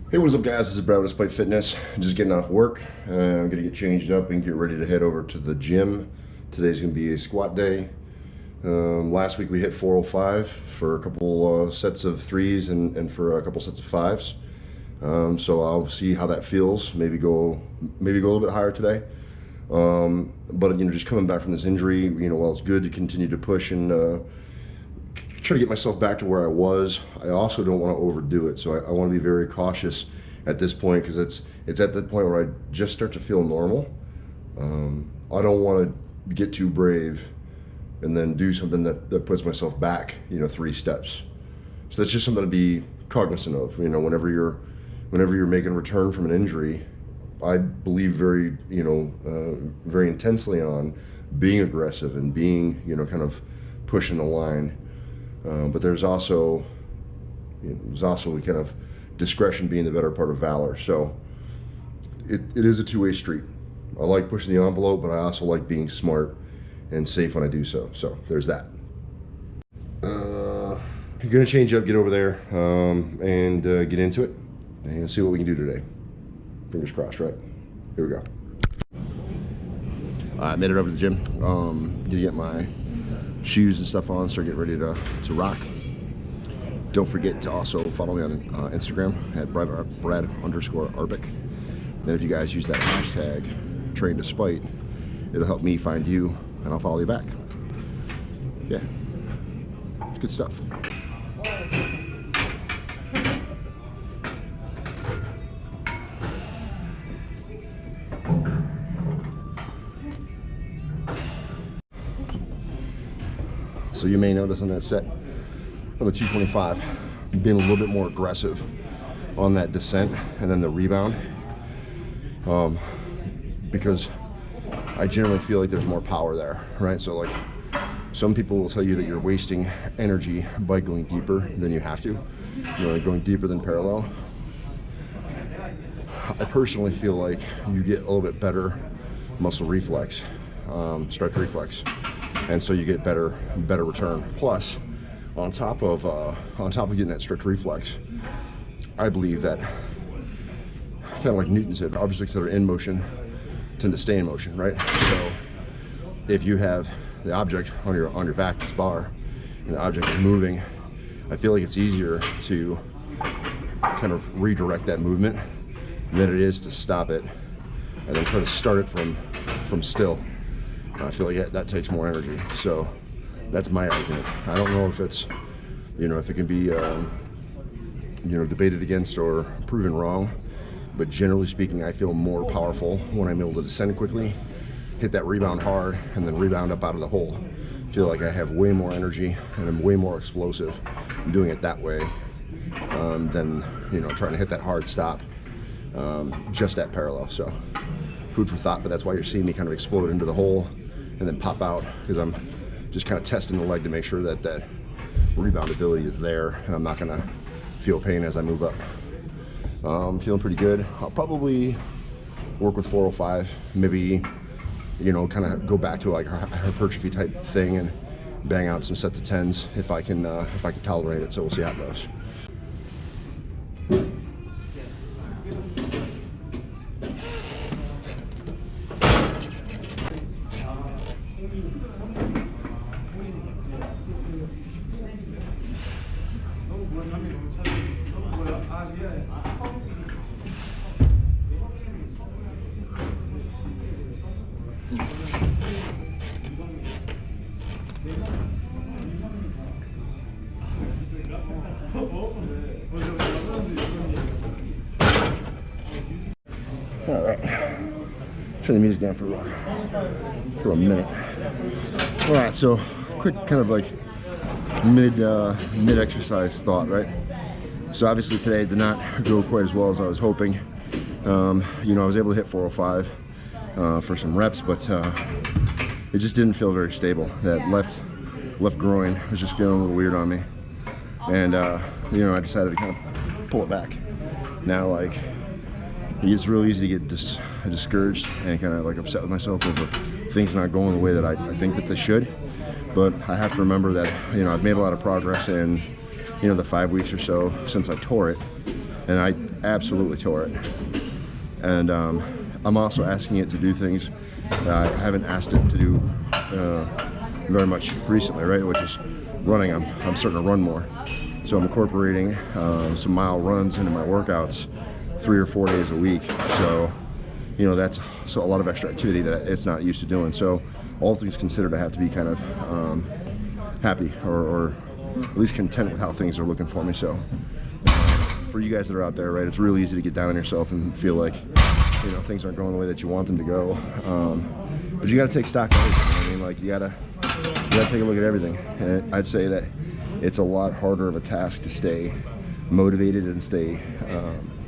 Hey, what's up guys? This is Brad with Osan Fitness. Just getting off work. I'm gonna get changed up and get ready to head over to the gym. Today's gonna be a squat day. Last week we hit 405 for a couple sets of threes and for a couple sets of fives. So I'll see how that feels. Maybe go a little bit higher today. But just coming back from this injury, while it's good to continue to push and try to get myself back to where I was, I also don't want to overdo it. So I want to be very cautious at this point, because it's at the point where I just start to feel normal. I don't want to get too brave and then do something that puts myself back 3 steps. So that's just something to be cognizant of. Whenever you're making a return from an injury, I believe very intensely on being aggressive and being kind of pushing the line. But there's also kind of discretion being the better part of valor. So it is a two-way street. I like pushing the envelope, but I also like being smart and safe when I do so. So there's that. You're gonna change up, get over there, and get into it, and see what we can do today. Fingers crossed, right? Here we go. I made it over to the gym. Gonna get my shoes and stuff on, start getting ready to rock. Don't forget to also follow me on Instagram at Brad_Arbic. Then if you guys use that hashtag train to spite, it'll help me find you and I'll follow you back. Yeah, it's good stuff. So you may notice on that set on the 225, being a little bit more aggressive on that descent and then the rebound, because I generally feel like there's more power there, right? So like some people will tell you that you're wasting energy by going deeper than you have to, like going deeper than parallel. I personally feel like you get a little bit better muscle reflex, stretch reflex, and so you get better return. Plus, on top of getting that stretch reflex, I believe that, kind of like Newton said, objects that are in motion tend to stay in motion, right? So if you have the object on your back, this bar, and the object is moving, I feel like it's easier to kind of redirect that movement than it is to stop it and then try to start it from still. I feel like that takes more energy. So that's my argument. I don't know if it's, if it can be, debated against or proven wrong, but generally speaking, I feel more powerful when I'm able to descend quickly, hit that rebound hard, and then rebound up out of the hole. I feel like I have way more energy and I'm way more explosive doing it that way than, trying to hit that hard stop just at parallel. So food for thought, but that's why you're seeing me kind of explode into the hole and then pop out, because I'm just kind of testing the leg to make sure that that rebound ability is there and I'm not gonna feel pain as I move up. I'm feeling pretty good. I'll probably work with 405, maybe, kind of go back to like a hypertrophy type thing and bang out some sets of 10s if I can tolerate it. So we'll see how it goes. All right, turn the music down for a minute. All right, so quick kind of like mid exercise thought, right? So obviously today did not go quite as well as I was hoping. I was able to hit 405 for some reps, but it just didn't feel very stable. That left groin was just feeling a little weird on me, and I decided to kind of pull it back. Now, like, it's real easy to get discouraged and kind of like upset with myself over things not going the way that I think that they should. But I have to remember that I've made a lot of progress in the 5 weeks or so since I tore it, and I absolutely tore it. And I'm also asking it to do things that I haven't asked it to do very much recently, right? Which is running. I'm starting to run more, so I'm incorporating some mile runs into my workouts 3 or 4 days a week. So you know, that's a lot of extra activity that it's not used to doing. So all things considered, I have to be kind of happy or at least content with how things are looking for me. So for you guys that are out there, right, it's really easy to get down on yourself and feel like, you know, things aren't going the way that you want them to go. But you got to take stock of everything. I mean, like, you gotta take a look at everything. And I'd say that it's a lot harder of a task to stay motivated and stay,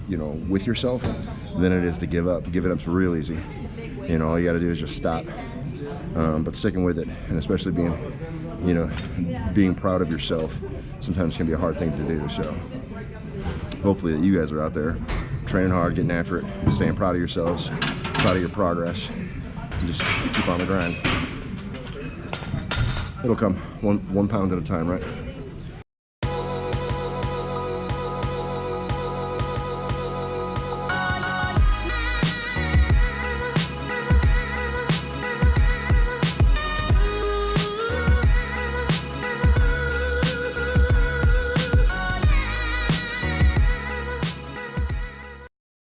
you know, with yourself than it is to give up. Give it up's real easy. You know, all you got to do is just stop. But sticking with it, and especially being, you know, being proud of yourself, sometimes can be a hard thing to do. So hopefully that you guys are out there training hard, getting after it, staying proud of yourselves, proud of your progress, and just keep on the grind. It'll come one pound at a time, right?